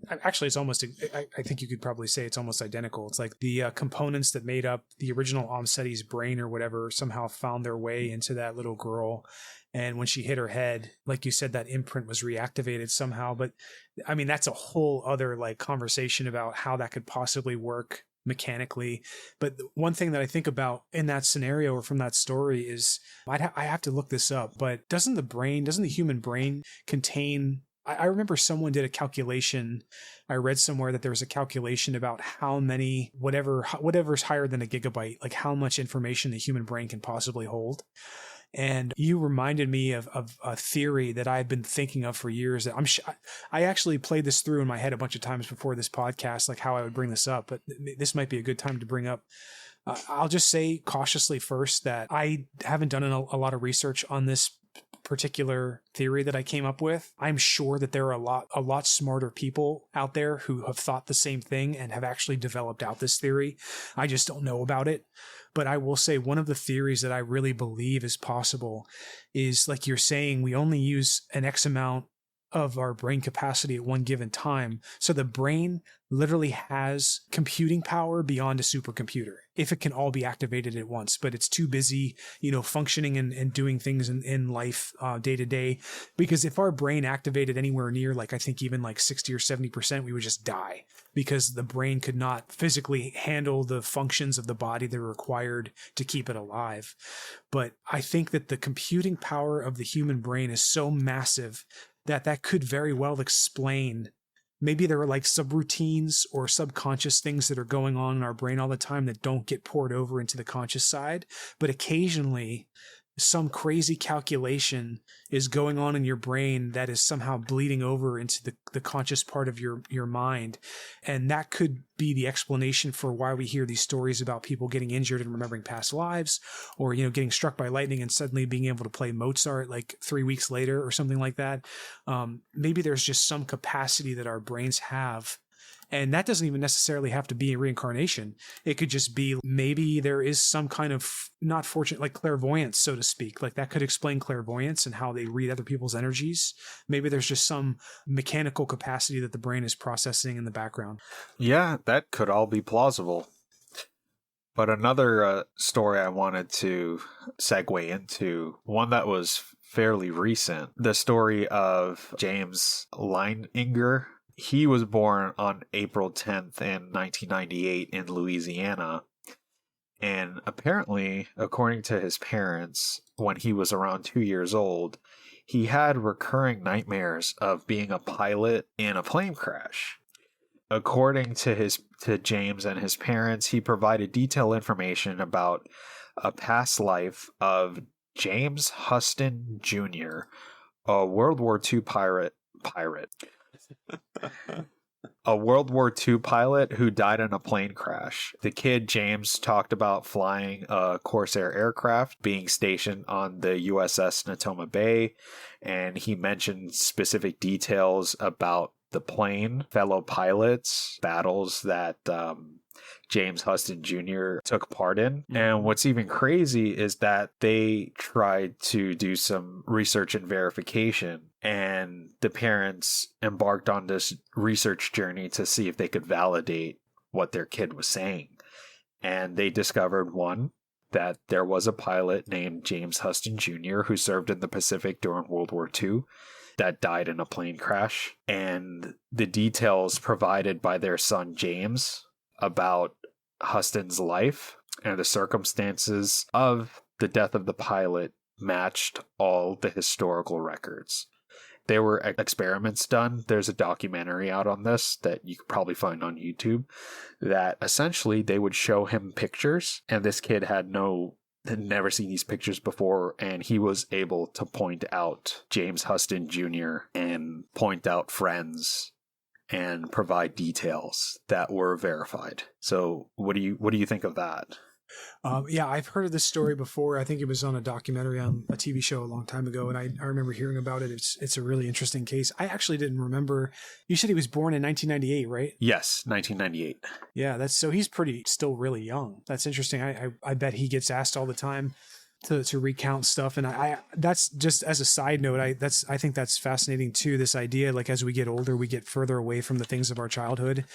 actually, it's almost, I think you could probably say it's almost identical. It's like the components that made up the original Sety's brain or whatever somehow found their way into that little girl. And when she hit her head, like you said, that imprint was reactivated somehow. But I mean, that's a whole other conversation about how that could possibly work mechanically. But one thing that I think about in that scenario or from that story is, I have to look this up, but doesn't the human brain contain, I remember someone did a calculation. I read somewhere that there was a calculation about how many, whatever's higher than a gigabyte, like how much information the human brain can possibly hold. And you reminded me of a theory that I've been thinking of for years. That I actually played this through in my head a bunch of times before this podcast, like how I would bring this up. But this might be a good time to bring up. I'll just say cautiously first that I haven't done a lot of research on this particular theory that I came up with. I'm sure that there are a lot smarter people out there who have thought the same thing and have actually developed out this theory. I just don't know about it. But I will say one of the theories that I really believe is possible is, like you're saying, we only use an X amount of our brain capacity at one given time. So the brain literally has computing power beyond a supercomputer if it can all be activated at once, but it's too busy, functioning and doing things in life day to day. Because if our brain activated anywhere near, I think even 60 or 70%, we would just die, because the brain could not physically handle the functions of the body that are required to keep it alive. But I think that the computing power of the human brain is so massive that could very well explain. Maybe there are subroutines or subconscious things that are going on in our brain all the time that don't get poured over into the conscious side. But occasionally some crazy calculation is going on in your brain that is somehow bleeding over into the conscious part of your mind. And that could be the explanation for why we hear these stories about people getting injured and remembering past lives, or, getting struck by lightning and suddenly being able to play Mozart 3 weeks later or something like that. Maybe there's just some capacity that our brains have. And that doesn't even necessarily have to be a reincarnation. It could just be maybe there is some kind of not fortunate, clairvoyance, so to speak. That could explain clairvoyance and how they read other people's energies. Maybe there's just some mechanical capacity that the brain is processing in the background. Yeah, that could all be plausible. But another story I wanted to segue into, one that was fairly recent, the story of James Leininger. He was born on April 10th in 1998 in Louisiana. And apparently, according to his parents, when he was around 2 years old, he had recurring nightmares of being a pilot in a plane crash. According to James and his parents, he provided detailed information about a past life of James Huston Jr., a World War II pirate. A World War II pilot who died in a plane crash. The kid, James, talked about flying a Corsair aircraft, being stationed on the USS Natoma Bay, and he mentioned specific details about the plane, fellow pilots, battles that James Huston Jr. took part in. And what's even crazy is that they tried to do some research and verification, and the parents embarked on this research journey to see if they could validate what their kid was saying. And they discovered, one, that there was a pilot named James Huston Jr. who served in the Pacific during World War II that died in a plane crash. And the details provided by their son James about Huston's life and the circumstances of the death of the pilot matched all the historical records. There were experiments done. There's a documentary out on this that you could probably find on YouTube, that essentially they would show him pictures, and this kid had never seen these pictures before, and he was able to point out James Huston Jr. and point out friends and provide details that were verified. So what do you think of that? Yeah, I've heard of this story before. I think it was on a documentary on a TV show a long time ago, and I remember hearing about it. It's a really interesting case. I actually didn't remember. You said he was born in 1998, right? Yes, 1998. Yeah, so he's still really young. That's interesting. I bet he gets asked all the time to recount stuff, and I that's just as a side note. I think that's fascinating too. This idea, like as we get older, we get further away from the things of our childhood,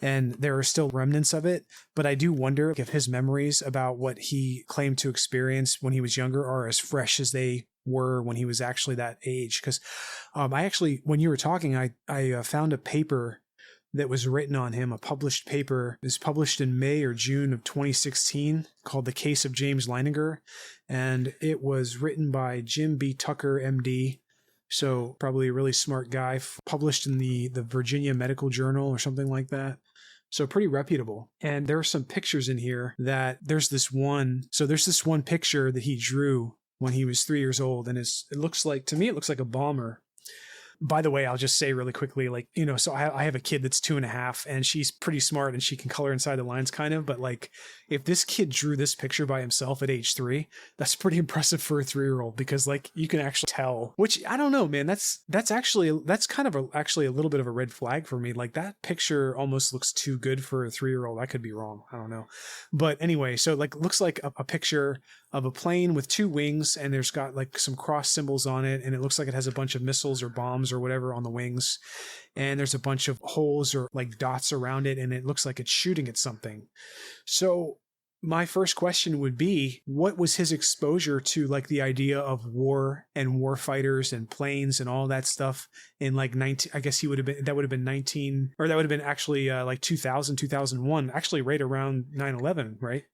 and there are still remnants of it. But I do wonder if his memories about what he claimed to experience when he was younger are as fresh as they were when he was actually that age. Because I actually, when you were talking, I found a paper that was written on him, a published paper. It was published in May or June of 2016 called The Case of James Leininger. And it was written by Jim B. Tucker, MD. So probably a really smart guy, published in the Virginia Medical Journal or something like that. So pretty reputable. And there are some pictures in here that there's this one picture that he drew when he was 3 years old. And it looks like a bomber. By the way, I'll just say really quickly, like, you know, so I have a kid that's 2.5, and she's pretty smart and she can color inside the lines kind of, but like if this kid drew this picture by himself at age 3, that's pretty impressive for a 3-year-old, because like you can actually tell, which I don't know, man, that's kind of actually a little bit of a red flag for me. Like that picture almost looks too good for a 3-year-old. I could be wrong. I don't know. But anyway, so like looks like a picture of a plane with 2 wings, and there's got like some cross symbols on it, and it looks like it has a bunch of missiles or bombs or whatever on the wings, and there's a bunch of holes or like dots around it, and it looks like it's shooting at something. So my first question would be, what was his exposure to like the idea of war and war fighters and planes and all that stuff in like 19, I guess that would have been 19, or that would have been actually like 2000, 2001, actually right around 9/11, right?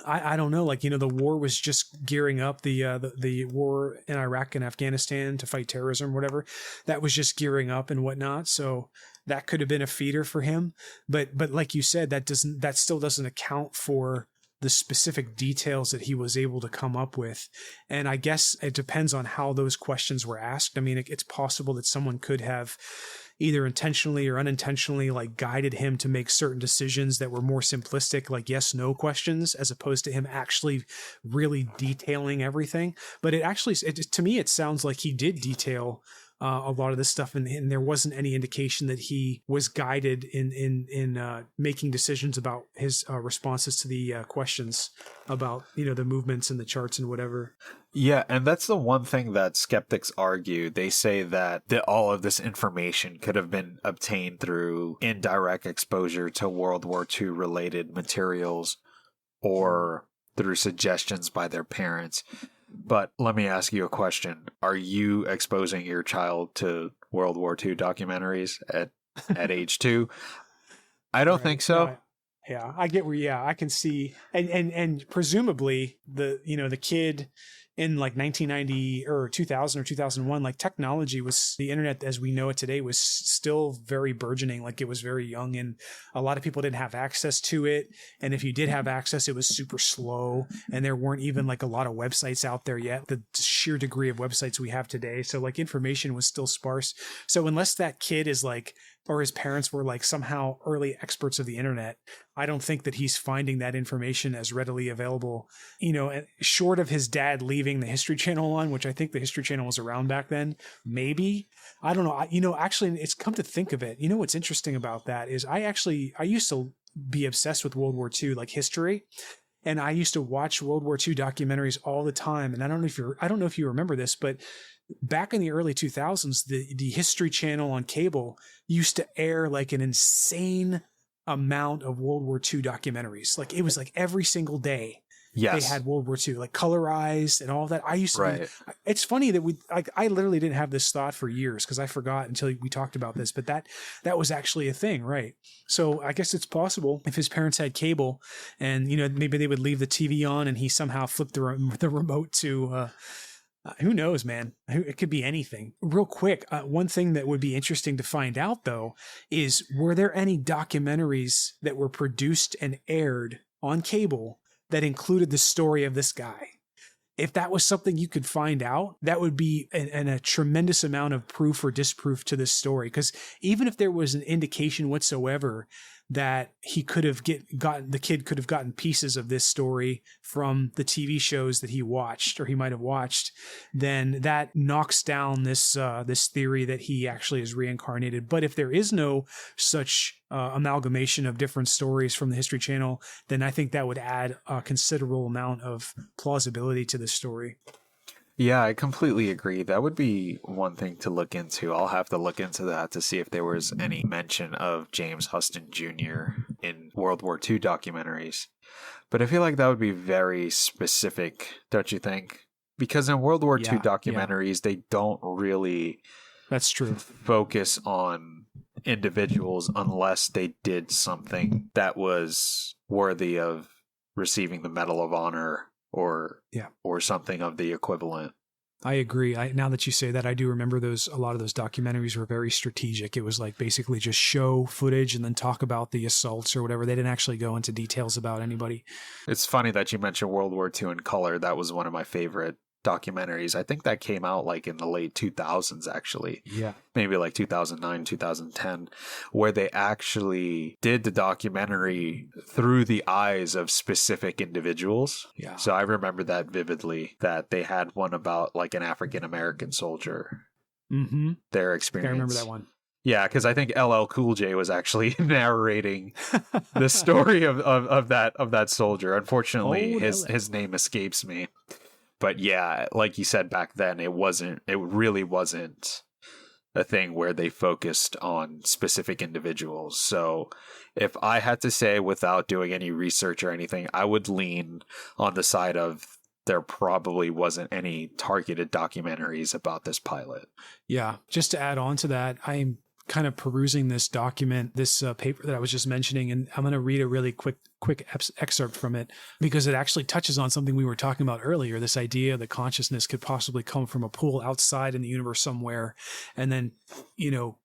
I don't know, like, you know, the war was just gearing up, the war in Iraq and Afghanistan to fight terrorism or whatever, that was just gearing up and whatnot. So that could have been a feeder for him. But like you said, that still doesn't account for the specific details that he was able to come up with. And I guess it depends on how those questions were asked. I mean, it's possible that someone could have either intentionally or unintentionally like guided him to make certain decisions that were more simplistic, like yes, no questions, as opposed to him actually really detailing everything. But to me, it sounds like he did detail a lot of this stuff, and there wasn't any indication that he was guided in making decisions about his responses to the questions about, you know, the movements and the charts and whatever. Yeah, and that's the one thing that skeptics argue. They say that all of this information could have been obtained through indirect exposure to World War II related materials or through suggestions by their parents. But let me ask you a question. Are you exposing your child to World War II documentaries at age 2? I don't think so. Yeah, I get where, I can see. And presumably the kid in like 1990 or 2000 or 2001, like the internet as we know it today was still very burgeoning. Like it was very young, and a lot of people didn't have access to it. And if you did have access, it was super slow, and there weren't even like a lot of websites out there yet, the sheer degree of websites we have today. So like information was still sparse. So unless that kid is like, or his parents were like somehow early experts of the internet, I don't think that he's finding that information as readily available, you know, short of his dad leaving the History Channel on, which I think the History Channel was around back then. Maybe. I don't know. Actually, it's come to think of it. You know, what's interesting about that is I used to be obsessed with World War II, like history. And I used to watch World War II documentaries all the time. And I don't know if you remember this, but back in the early 2000s, the History Channel on cable used to air like an insane amount of World War II documentaries. Like it was like every single day. Yes. They had World War II, like colorized and all that. I used to Right. it's funny that I literally didn't have this thought for years because I forgot until we talked about this, but that was actually a thing, right? So I guess it's possible if his parents had cable and, maybe they would leave the TV on and he somehow flipped the remote to, who knows, man? It could be anything. Real quick, one thing that would be interesting to find out, though, is were there any documentaries that were produced and aired on cable that included the story of this guy? If that was something you could find out, that would be a tremendous amount of proof or disproof to this story. Because even if there was an indication whatsoever that he could have the kid could have gotten pieces of this story from the TV shows that he watched or he might have watched, then that knocks down this theory that he actually is reincarnated. But if there is no such amalgamation of different stories from the History Channel, then I think that would add a considerable amount of plausibility to the story. Yeah, I completely agree. That would be one thing to look into. I'll have to look into that to see if there was any mention of James Huston Jr. in World War II documentaries. But I feel like that would be very specific, don't you think? Because in World War II documentaries, they don't really That's true. focus on individuals unless they did something that was worthy of receiving the Medal of Honor or something of the equivalent. I agree. Now that you say that, I do remember a lot of those documentaries were very strategic. It was like basically just show footage and then talk about the assaults or whatever. They didn't actually go into details about anybody. It's funny that you mentioned World War II in color. That was one of my favorite documentaries. I think that came out like in the late 2000s, actually. Yeah. Maybe like 2009, 2010, where they actually did the documentary through the eyes of specific individuals. Yeah. So I remember that vividly, that they had one about like an African-American soldier. Mm-hmm. Their experience. I remember that one. Yeah, because I think LL Cool J was actually narrating the story of that soldier. Unfortunately, his name escapes me. But yeah, like you said back then, it really wasn't a thing where they focused on specific individuals. So if I had to say without doing any research or anything, I would lean on the side of there probably wasn't any targeted documentaries about this pilot. Yeah. Just to add on to that, I'm kind of perusing this document, this paper that I was just mentioning, and I'm going to read a really quick excerpt from it because it actually touches on something we were talking about earlier, this idea that consciousness could possibly come from a pool outside in the universe somewhere and then,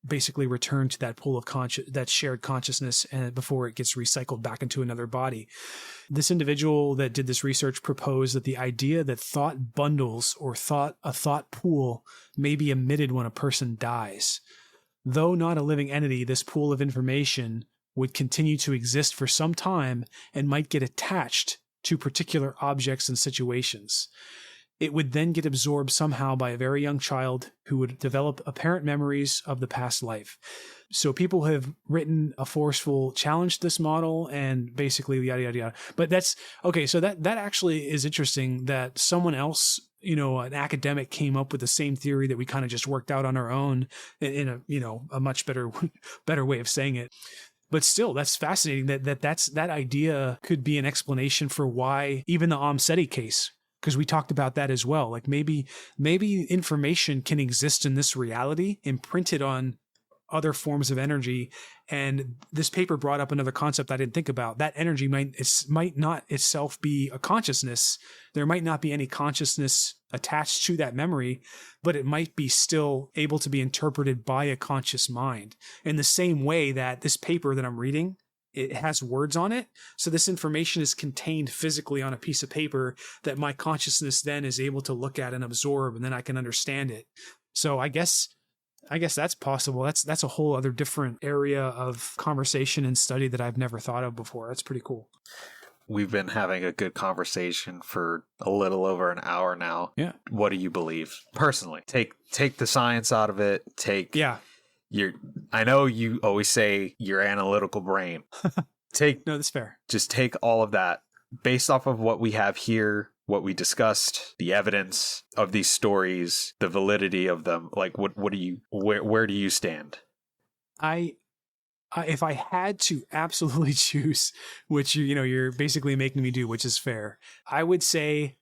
basically return to that pool of that shared consciousness and before it gets recycled back into another body. This individual that did this research proposed that the idea that thought bundles or a thought pool may be emitted when a person dies. Though not a living entity, this pool of information would continue to exist for some time and might get attached to particular objects and situations. It would then get absorbed somehow by a very young child who would develop apparent memories of the past life. So people have written a forceful challenge to this model and basically yada, yada, yada. But that's okay. So that actually is interesting that someone else, an academic came up with the same theory that we kind of just worked out on our own in a much better way of saying it. But still, that's fascinating that idea could be an explanation for why even the Sety case, because we talked about that as well. Like maybe information can exist in this reality imprinted on other forms of energy. And this paper brought up another concept I didn't think about. That energy might not itself be a consciousness. There might not be any consciousness attached to that memory, but it might be still able to be interpreted by a conscious mind in the same way that this paper that I'm reading, it has words on it. So this information is contained physically on a piece of paper that my consciousness then is able to look at and absorb, and then I can understand it. So I guess that's possible. That's a whole other different area of conversation and study that I've never thought of before. That's pretty cool. We've been having a good conversation for a little over an hour now. Yeah. What do you believe? Personally, take the science out of it. I know you always say your analytical brain. No, that's fair. Just take all of that based off of what we have here, what we discussed, the evidence of these stories, the validity of them. Like, what do you, where do you stand? If I had to absolutely choose, which you're basically making me do, which is fair, I would say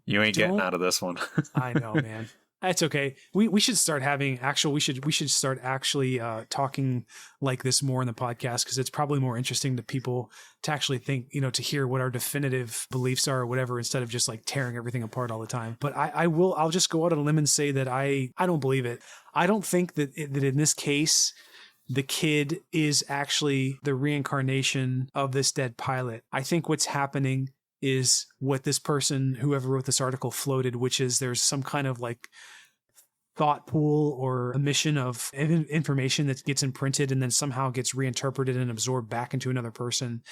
You ain't getting out of this one. I know, man. That's okay. We should start having we should start actually talking like this more in the podcast, because it's probably more interesting to people to actually think, to hear what our definitive beliefs are or whatever, instead of just like tearing everything apart all the time. But I'll just go out on a limb and say that I don't believe it. I don't think that in this case, the kid is actually the reincarnation of this dead pilot. I think what's happening is what this person, whoever wrote this article, floated, which is there's some kind of like thought pool or emission of information that gets imprinted and then somehow gets reinterpreted and absorbed back into another person.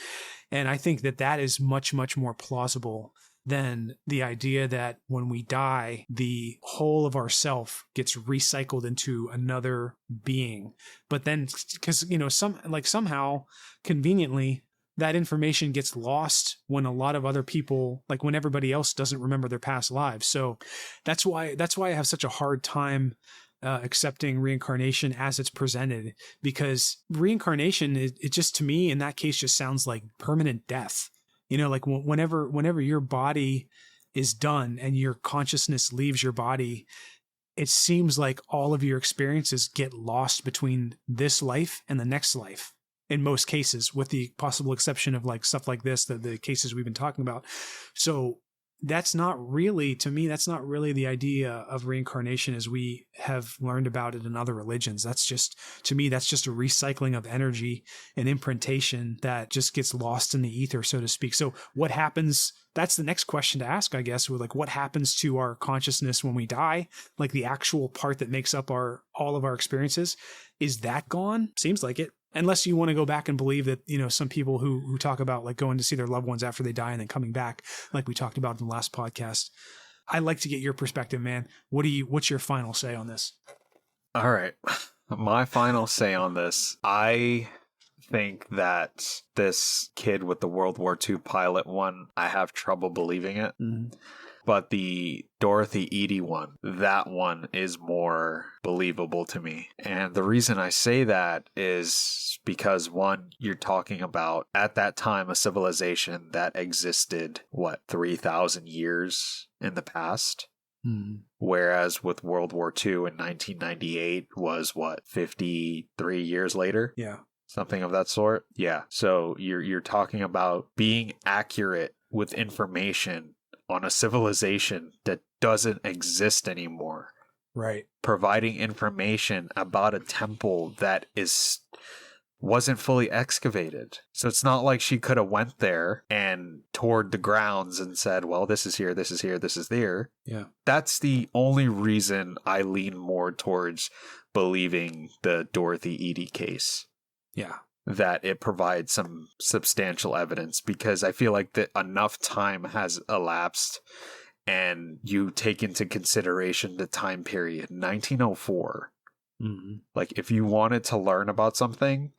And I think that is much, much more plausible than the idea that when we die, the whole of ourself gets recycled into another being. But then, because, somehow conveniently, that information gets lost when a lot of other people, like when everybody else doesn't remember their past lives. So that's why I have such a hard time accepting reincarnation as it's presented, because reincarnation, it just, to me, in that case, just sounds like permanent death. Like whenever your body is done and your consciousness leaves your body, it seems like all of your experiences get lost between this life and the next life. In most cases, with the possible exception of like stuff like this, the cases we've been talking about. So that's not really the idea of reincarnation as we have learned about it in other religions. That's just a recycling of energy and imprintation that just gets lost in the ether, so to speak. So what happens? That's the next question to ask, I guess, with like, what happens to our consciousness when we die? Like the actual part that makes up all of our experiences, is that gone? Seems like it. Unless you want to go back and believe that, some people who talk about like going to see their loved ones after they die and then coming back, like we talked about in the last podcast. I'd like to get your perspective, man. What's your final say on this? All right. My final say on this, I think that this kid with the World War II pilot one, I have trouble believing it. Mm-hmm. But the Dorothy Eady one, that one is more believable to me. And the reason I say that is because, one, you're talking about, at that time, a civilization that existed, 3,000 years in the past? Mm. Whereas with World War II in 1998 was, 53 years later? Yeah. Something of that sort? Yeah. So you're talking about being accurate with information on a civilization that doesn't exist anymore. Right. Providing information about a temple that wasn't fully excavated. So it's not like she could have went there and toured the grounds and said, well, this is here, this is here, this is there. Yeah. That's the only reason I lean more towards believing the Dorothy Eady case. Yeah. That it provides some substantial evidence, because I feel like that enough time has elapsed, and you take into consideration the time period, 1904. Mm-hmm. Like, if you wanted to learn about something,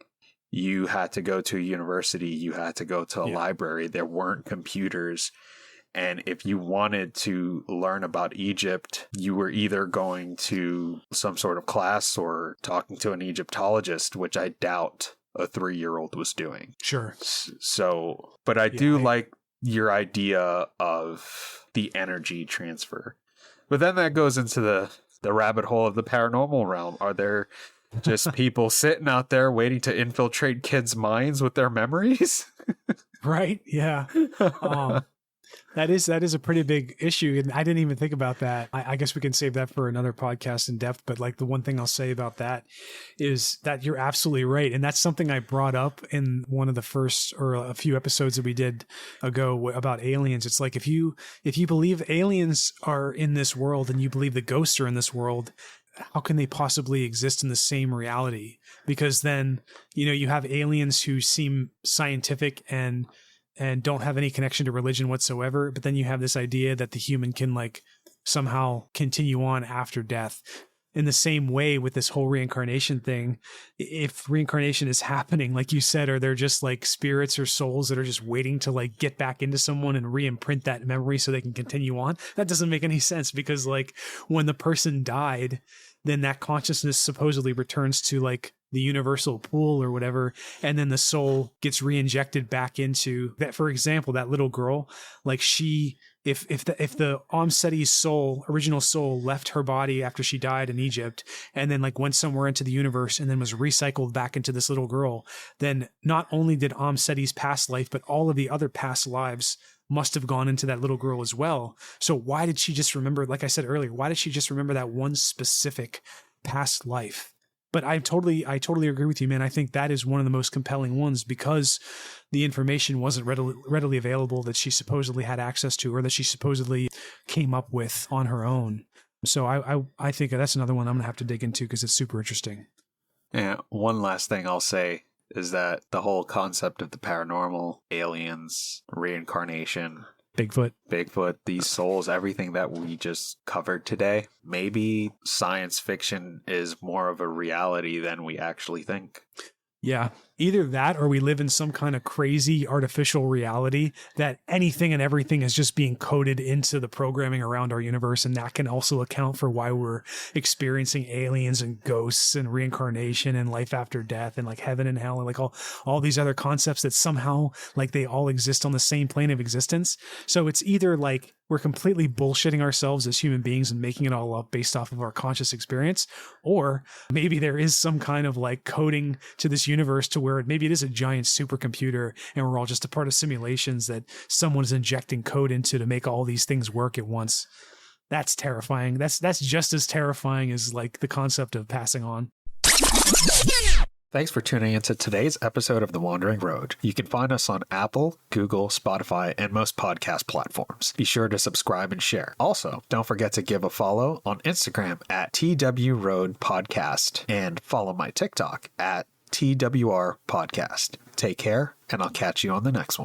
you had to go to a university, you had to go to a library. There weren't computers. And if you wanted to learn about Egypt, you were either going to some sort of class or talking to an Egyptologist, which I doubt a 3-year-old was doing. Sure. So, but I do like your idea of the energy transfer. But then that goes into the rabbit hole of the paranormal realm. Are there just people sitting out there waiting to infiltrate kids' minds with their memories? Right. Yeah. That is a pretty big issue, and I didn't even think about that. I guess we can save that for another podcast in depth, but like the one thing I'll say about that is that you're absolutely right, and that's something I brought up in one of the first or a few episodes that we did ago about aliens. It's like if you believe aliens are in this world and you believe the ghosts are in this world, how can they possibly exist in the same reality? Because then, you have aliens who seem scientific and don't have any connection to religion whatsoever. But then you have this idea that the human can like somehow continue on after death. in the same way with this whole reincarnation thing, if reincarnation is happening, like you said, or they're just like spirits or souls that are just waiting to like get back into someone and re-imprint that memory so they can continue on, that doesn't make any sense, because like when the person died, then that consciousness supposedly returns to like the universal pool or whatever, and then the soul gets re-injected back into that. For example, that little girl, like if the Seti's soul, original soul, left her body after she died in Egypt and then like went somewhere into the universe and then was recycled back into this little girl, then not only did Seti's past life, but all of the other past lives must have gone into that little girl as well. So why did she just remember, like I said earlier, why did she just remember that one specific past life? But I totally agree with you, man. I think that is one of the most compelling ones, because the information wasn't readily available that she supposedly had access to, or that she supposedly came up with on her own. So I think that's another one I'm going to have to dig into, because it's super interesting. Yeah. One last thing I'll say is that the whole concept of the paranormal, aliens, reincarnation, Bigfoot, these souls, everything that we just covered today, maybe science fiction is more of a reality than we actually think. Yeah. Either that, or we live in some kind of crazy artificial reality that anything and everything is just being coded into the programming around our universe. And that can also account for why we're experiencing aliens and ghosts and reincarnation and life after death and like heaven and hell and like all these other concepts that somehow like they all exist on the same plane of existence. So it's either like we're completely bullshitting ourselves as human beings and making it all up based off of our conscious experience, or maybe there is some kind of like coding to this universe to where maybe it is a giant supercomputer and we're all just a part of simulations that someone is injecting code into to make all these things work at once. That's terrifying. That's just as terrifying as like the concept of passing on. Thanks for tuning into today's episode of The Wandering Road. You can find us on Apple, Google, Spotify, and most podcast platforms. Be sure to subscribe and share. Also, don't forget to give a follow on Instagram at twroadpodcast and follow my TikTok at twrpodcast. Take care, and I'll catch you on the next one.